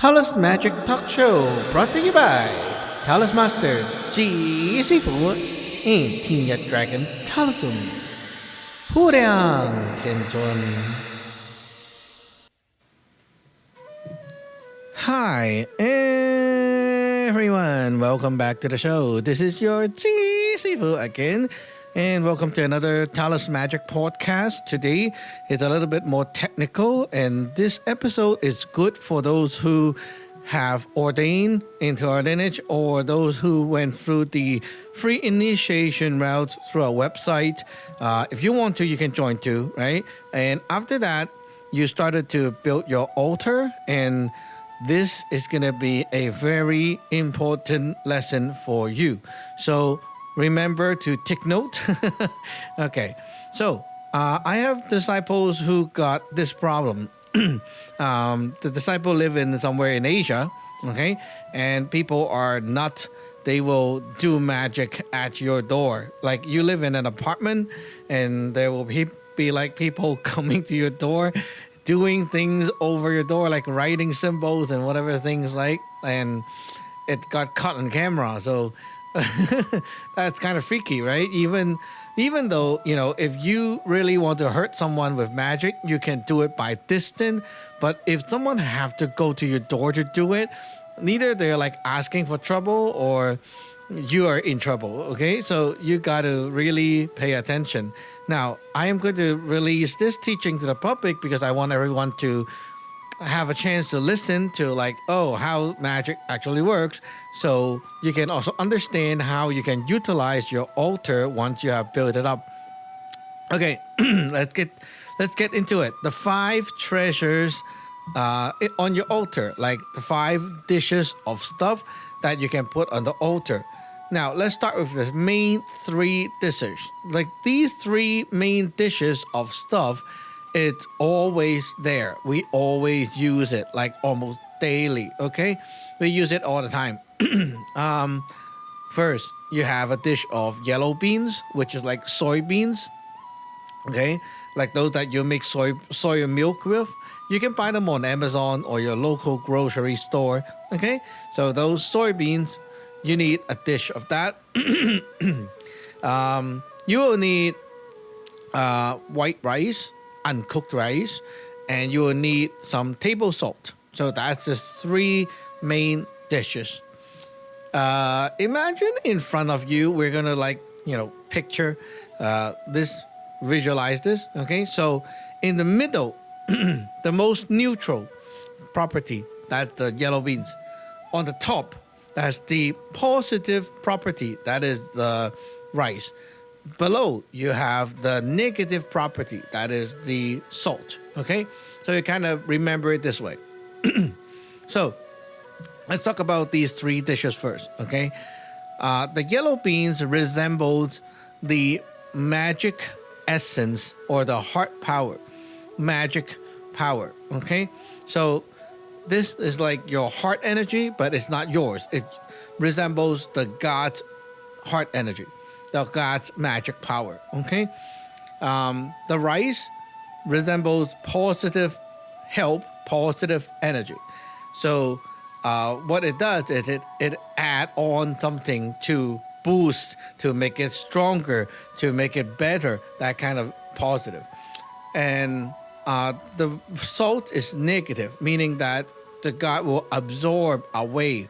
Taoist Magic Talk Show brought to you by Taoist Master จี师傅 and King Dragon Taoism ผู้亮天尊 Hi everyone, welcome back to the show. This is your จี师傅 again. And welcome to another Taoist Magic podcast. Today is a little bit more technical, and this episode is good for those who have ordained into our lineage or those who went through the free initiation route through our website. If you want to, you can join too, right? And after that, you started to build your altar, and this is going to be a very important lesson for you. So remember to take note. Okay, so I have disciples who got this problem. The disciple live in somewhere in Asia, okay, and people are not. They will do magic at your door. Like you live in an apartment, and there will be like people coming to your door, doing things over your door, like writing symbols and whatever things like, and it got caught on camera. So that's kind of freaky, right? Even though, you know, if you really want to hurt someone with magic, you can do it by distance. But if someone have to go to your door to do it, neither they're like asking for trouble or you are in trouble, okay? So you got to really pay attention. Now, I am going to release this teaching to the public because I want everyone to have a chance to listen to like, oh, how magic actually works. So you can also understand how you can utilize your altar once you have built it up. Okay, let's get into it. The 5 treasures on your altar, like the 5 dishes of stuff that you can put on the altar. Now, let's start with the main 3 dishes. Like these 3 main dishes of stuff, it's always there. We always use it, like almost daily, okay? We use it all the time. First, you have a dish of yellow beans, which is like soybeans, okay? Like those that you make soy milk with. You can buy them on Amazon or your local grocery store, okay? So those soybeans, you need a dish of that. You will need white rice, uncooked rice, and you will need some table salt. So that's the 3 main dishes. Imagine in front of you, we're gonna like, you know, picture this, visualize this, okay? So in the middle, the most neutral property, that's the yellow beans. On the top, that's the positive property, that is the rice. Below, you have the negative property, that is the salt, okay? So you kind of remember it this way. So let's talk about these 3 dishes first, okay? The yellow beans resembles the magic essence or the heart power, magic power, okay? So this is like your heart energy, but it's not yours. It resembles the God's heart energy, the God's magic power, okay? The rice resembles positive help, positive energy. So what it does is it add on something to boost, to make it stronger, to make it better, that kind of positive. And the salt is negative, meaning that the God will absorb away,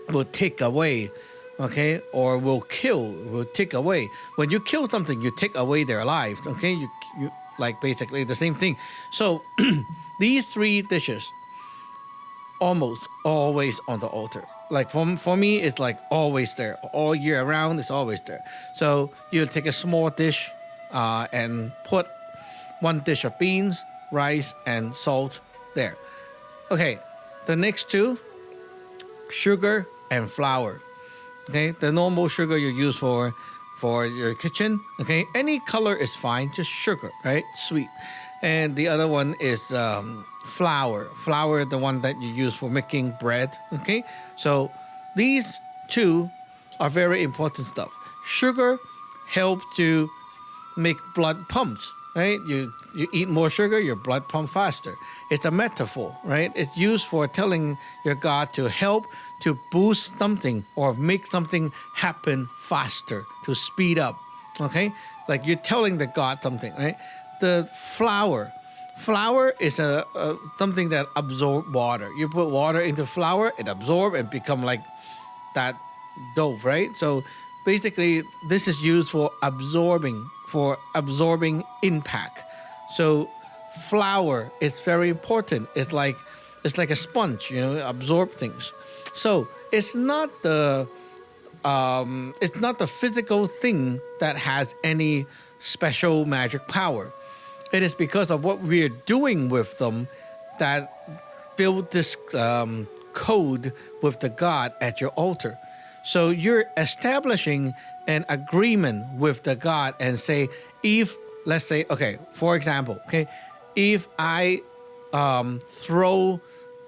will take away, okay, or will kill, will take away. When you kill something, you take away their lives, okay? You like basically the same thing. So these 3 dishes almost always on the altar. Like for me, it's like always there. All year around, it's always there. So you take a small dish and put 1 dish of beans, rice, and salt there. Okay, the next 2, sugar and flour. Okay, the normal sugar you use for your kitchen. Okay, any color is fine, just sugar, right? Sweet. And the other one is flour. Flour, the one that you use for making bread. Okay, so these 2 are very important stuff. Sugar helps to make blood pumps. right? You eat more sugar, your blood pump faster. It's a metaphor, right? It's used for telling your God to help to boost something or make something happen faster, to speed up. Okay, like you're telling the God something, right? The flour is a something that absorbs water. You put water into flour, it absorbs and become like that dough, right? So basically, this is used for absorbing impact. So flour is very important. It's like a sponge, absorb things. So it's not the physical thing that has any special magic power. It is because of what we're doing with them that build this code with the God at your altar. So you're establishing an agreement with the God and say, if, let's say, okay, for example, okay, if I throw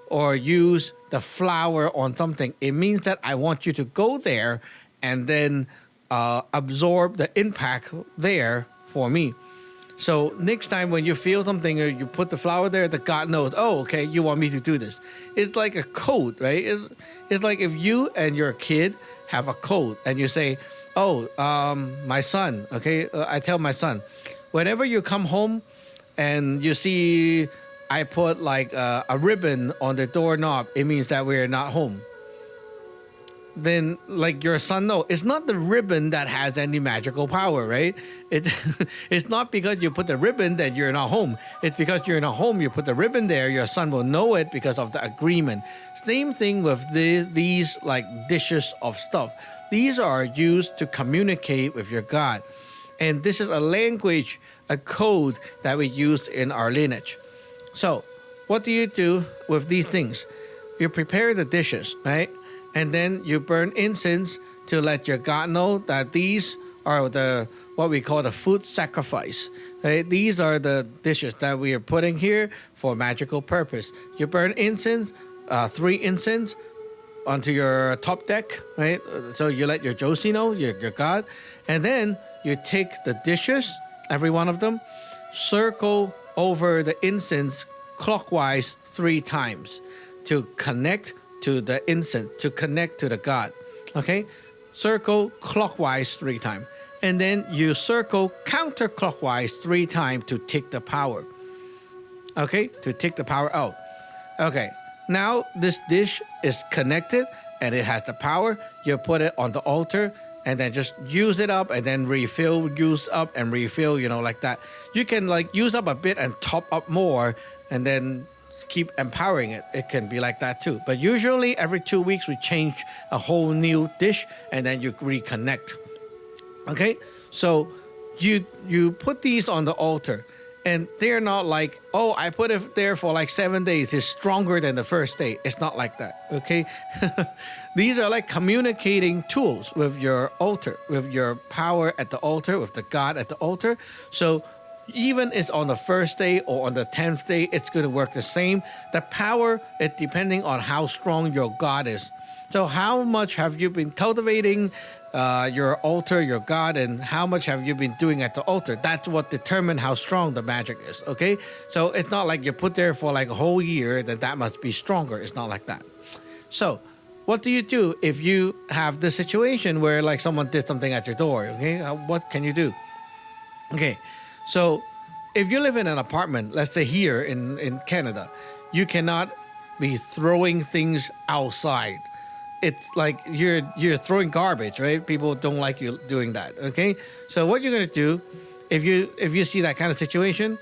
or use the flour on something, it means that I want you to go there and then absorb the impact there for me. So next time when you feel something or you put the flour there, the God knows, oh, okay, you want me to do this. It's like a code, right? It's like if you and your kid have a code and you say, oh, my son, okay, I tell my son, whenever you come home and you see I put like a ribbon on the doorknob, it means that we're not home. Then like your son knows, it's not the ribbon that has any magical power, right? It's not because you put the ribbon that you're not home. It's because you're not home, you put the ribbon there, your son will know it because of the agreement. Same thing with these like dishes of stuff. These are used to communicate with your God. And this is a language, a code that we use in our lineage. So what do you do with these things? You prepare the dishes, right? And then you burn incense to let your God know that these are what we call the food sacrifice. Right? These are the dishes that we are putting here for magical purpose. You burn incense, 3 incense onto your top deck, right? So you let your Josie know, your God. And then you take the dishes, every one of them, circle over the incense clockwise 3 times to connect to the incense, to connect to the God. Okay? Circle clockwise 3 times. And then you circle counterclockwise 3 times to take the power. Okay? To take the power out. Okay. Now this dish is connected and it has the power. You put it on the altar and then just use it up and then refill, use up and refill, like that. You can like use up a bit and top up more and then keep empowering it. It can be like that too. But usually every 2 weeks we change a whole new dish and then you reconnect. Okay? So you put these on the altar and they're not like, oh, I put it there for like 7 days. It's stronger than the first day. It's not like that. Okay? These are like communicating tools with your altar, with your power at the altar, with the God at the altar. So even it's on the first day or on the 10th day, it's going to work the same. The power is depending on how strong your God is. So how much have you been cultivating your altar, your God, and how much have you been doing at the altar? That's what determines how strong the magic is, okay? So it's not like you put there for like a whole year, then that must be stronger. It's not like that. So what do you do if you have this situation where like someone did something at your door, okay? What can you do? Okay. So if you live in an apartment, let's say here in Canada, you cannot be throwing things outside. It's like you're throwing garbage, right? People don't like you doing that, okay? So what you're going to do, if you see that kind of situation,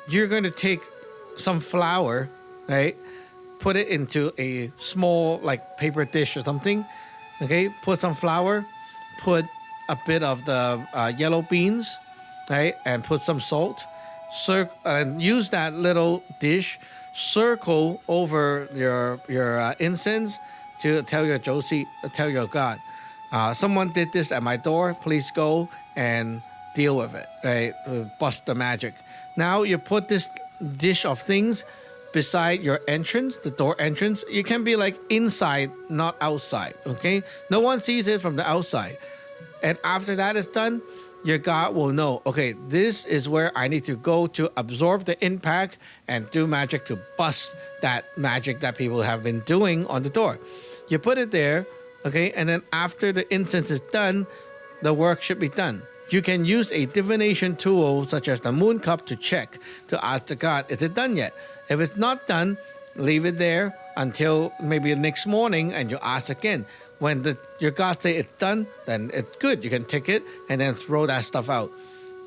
you're going to take some flour, right? Put it into a small like paper dish or something, okay? Put some flour, put a bit of the yellow beans, right, and put some salt, and use that little dish, circle over your incense to tell your Josie, tell your God, someone did this at my door, please go and deal with it, right, bust the magic. Now you put this dish of things beside your entrance, the door entrance. You can be like inside, not outside, okay? No one sees it from the outside. And after that is done, your God will know, okay, this is where I need to go to absorb the impact and do magic to bust that magic that people have been doing on the door. You put it there, okay, and then after the incense is done, the work should be done. You can use a divination tool such as the moon cup to check, to ask the God, is it done yet? If it's not done, leave it there until maybe the next morning and you ask again. When your God say it's done, then it's good. You can take it and then throw that stuff out.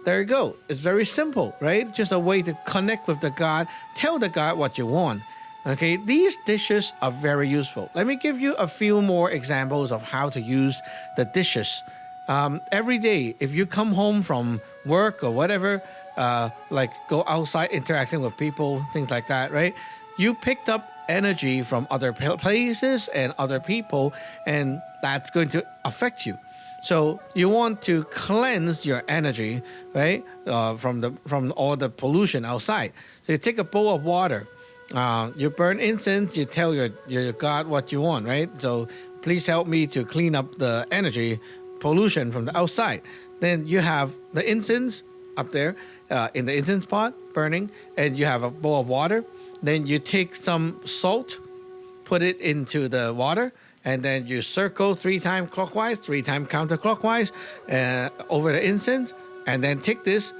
There you go. It's very simple, right? Just a way to connect with the God. Tell the God what you want. Okay, these dishes are very useful. Let me give you a few more examples of how to use the dishes. Every day, if you come home from work or whatever, like go outside interacting with people, things like that, right? You picked up energy from other places and other people, and that's going to affect you. So you want to cleanse your energy, right, from all the pollution outside. So you take a bowl of water, you burn incense, you tell your God what you want, right? So please help me to clean up the energy pollution from the outside. Then you have the incense up there in the incense pot burning, and you have a bowl of water. Then you take some salt, put it into the water, and then you circle 3 times clockwise, 3 times counterclockwise over the incense, and then take this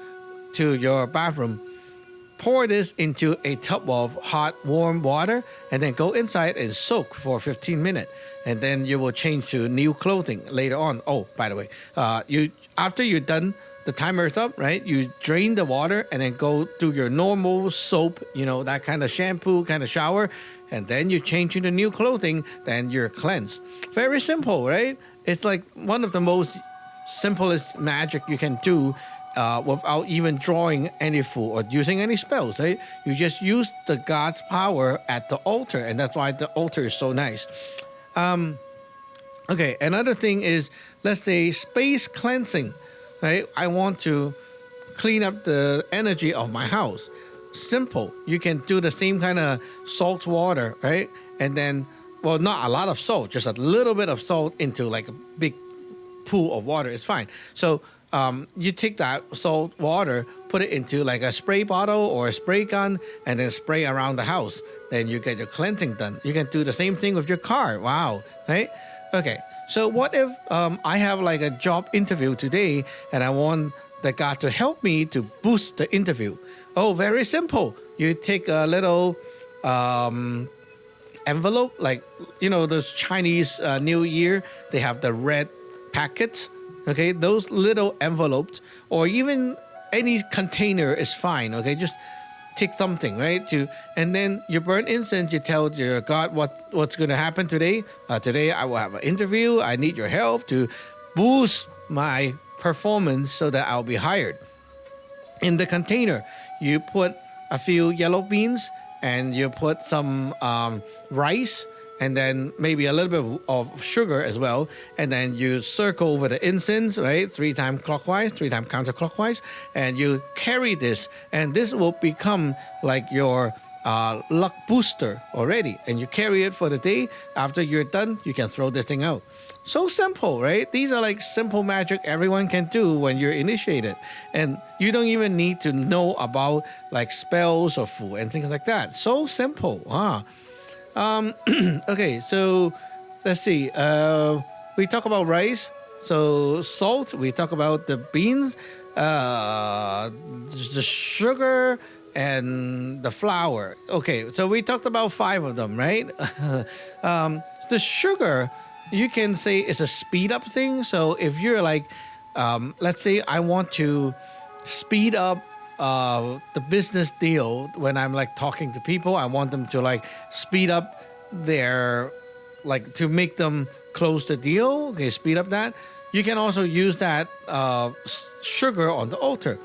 to your bathroom. Pour this into a tub of hot, warm water, and then go inside and soak for 15 minutes. And then you will change to new clothing later on. Oh, by the way, after you're done, the timer is up, right? You drain the water and then go do your normal soap, that kind of shampoo, kind of shower, and then you change into new clothing, then you're cleansed. Very simple, right? It's like one of the most simplest magic you can do without even drawing any food or using any spells, right? You just use the God's power at the altar, and that's why the altar is so nice. Okay, another thing is, let's say space cleansing. Right? I want to clean up the energy of my house. Simple. You can do the same kind of salt water, right? And then, well, not a lot of salt, just a little bit of salt into like a big pool of water. It's fine. So you take that salt water, put it into like a spray bottle or a spray gun, and then spray around the house. Then you get your cleansing done. You can do the same thing with your car. Wow. Right? Okay. So what if I have like a job interview today and I want the God to help me to boost the interview? Oh, very simple. You take a little envelope, like, those Chinese New Year, they have the red packets, okay? Those little envelopes, or even any container is fine, okay? Just take something, right? And then you burn incense, you tell your God what's going to happen today. Today I will have an interview. I need your help to boost my performance so that I'll be hired. In the container, you put a few yellow beans and you put some rice, and then maybe a little bit of sugar as well. And then you circle over the incense, right? 3 times clockwise, 3 times counterclockwise. And you carry this. And this will become like your luck booster already. And you carry it for the day. After you're done, you can throw this thing out. So simple, right? These are like simple magic everyone can do when you're initiated. And you don't even need to know about like spells or food and things like that. So simple. Okay, so let's see. We talk about rice. So salt, we talk about the beans, the sugar, and the flour. Okay, so we talked about 5 of them, right? The sugar, you can say it's a speed up thing. So if you're like, let's say I want to speed up the business deal. When I'm like talking to people, I want them to like speed up their, like, to make them close the deal. Okay, speed up that. You can also use that sugar on the altar.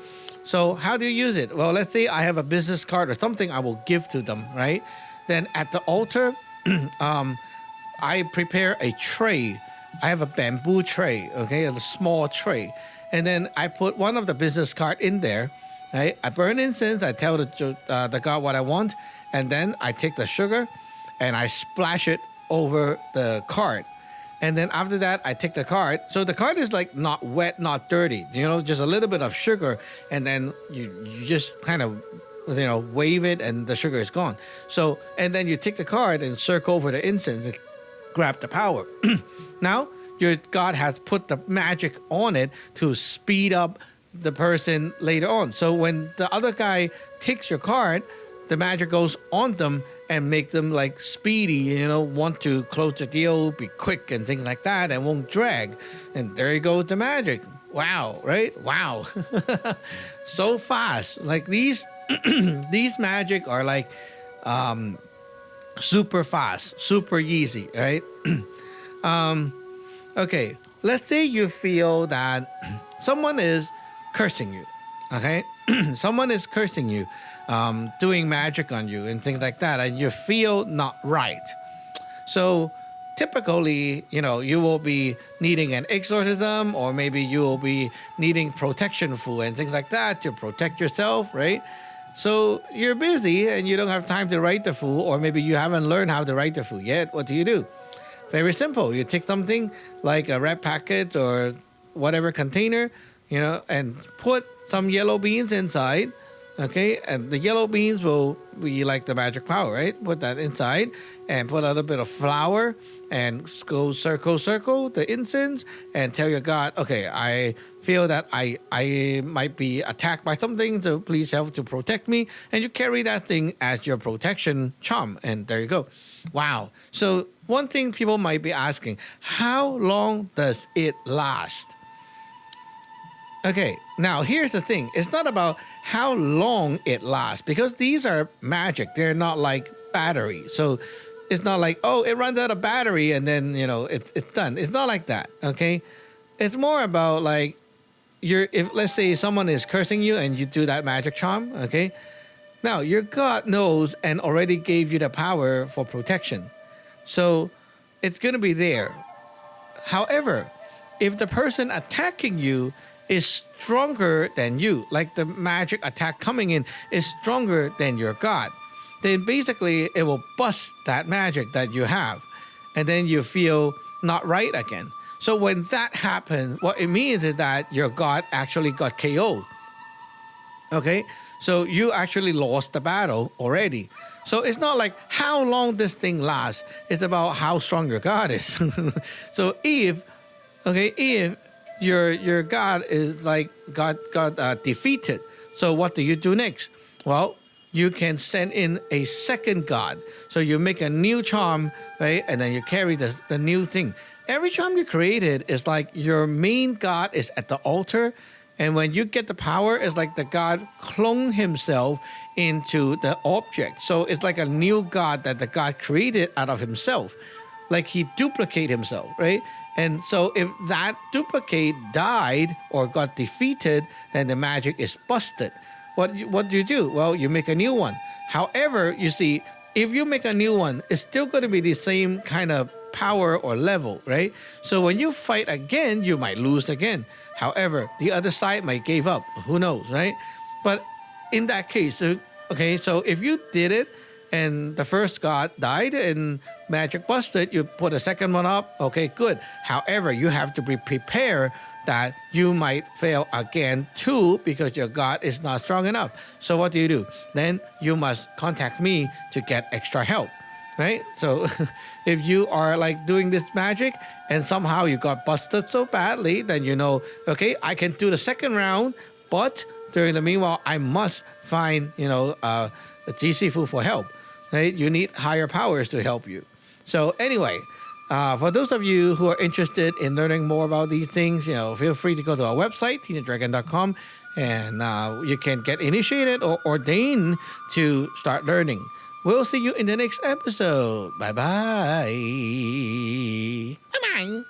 So how do you use it? Well, let's say I have a business card or something I will give to them, right? Then at the altar, I prepare a tray. I have a bamboo tray, okay, a small tray. And then I put one of the business card in there, right? I burn incense, I tell the God what I want, and then I take the sugar and I splash it over the card. And then after that, I take the card. So the card is like not wet, not dirty, just a little bit of sugar. And then you just kind of, wave it and the sugar is gone. So, and then you take the card and circle over the incense and grab the power. Now, your God has put the magic on it to speed up the person later on. So when the other guy takes your card, the magic goes on them and make them like speedy, want to close the deal, be quick and things like that, and won't drag. And there you go with the magic. Wow, right? Wow. So fast. Like these magic are like super fast, super easy, right? Okay, let's say you feel that someone is cursing you, okay? Someone is cursing you, doing magic on you and things like that, and you feel not right. So typically, you will be needing an exorcism, or maybe you will be needing protection food and things like that to protect yourself, right? So you're busy and you don't have time to write the food, or maybe you haven't learned how to write the food yet. What do? Very simple. You take something like a red packet or whatever container, and put some yellow beans inside, okay? And the yellow beans will be like the magic power, right? Put that inside and put a little bit of flour and go circle the incense and tell your God, okay, I feel that I might be attacked by something, so please help to protect me. And you carry that thing as your protection charm, and there you go. Wow. So one thing people might be asking, how long does it last? Okay, now here's the thing. It's not about how long it lasts, because these are magic. They're not like battery. So it's not like, oh, it runs out of battery and then, it's done. It's not like that, okay? It's more about like, if let's say someone is cursing you and you do that magic charm, okay? Now, your God knows and already gave you the power for protection. So it's going to be there. However, if the person attacking you is stronger than you, like the magic attack coming in is stronger than your God, then basically it will bust that magic that you have. And then you feel not right again. So when that happens, what it means is that your God actually got KO'd. Okay? So you actually lost the battle already. So it's not like how long this thing lasts. It's about how strong your God is. So if your God is like got defeated, so what do you do next? Well, you can send in a second God. So you make a new charm, right? And then you carry the new thing. Every charm you created is like your main God is at the altar. And when you get the power, it's like the God clone himself into the object. So it's like a new God that the God created out of himself. Like he duplicate himself, right? And so if that duplicate died or got defeated, then the magic is busted. What do you do? Well, you make a new one. However, you see, if you make a new one, it's still going to be the same kind of power or level, right? So when you fight again, you might lose again. However, the other side might give up. Who knows, right? But in that case, okay, so if you did it and the first God died and magic busted, you put a second one up, okay, good. However, you have to be prepared that you might fail again too because your God is not strong enough. So what do? Then you must contact me to get extra help, right? So if you are like doing this magic and somehow you got busted so badly, then okay, I can do the second round, but during the meanwhile, I must find, a GC food for help, right? You need higher powers to help you. So anyway, for those of you who are interested in learning more about these things, feel free to go to our website, teenagedragon.com, and you can get initiated or ordained to start learning. We'll see you in the next episode. Bye-bye. Bye-bye.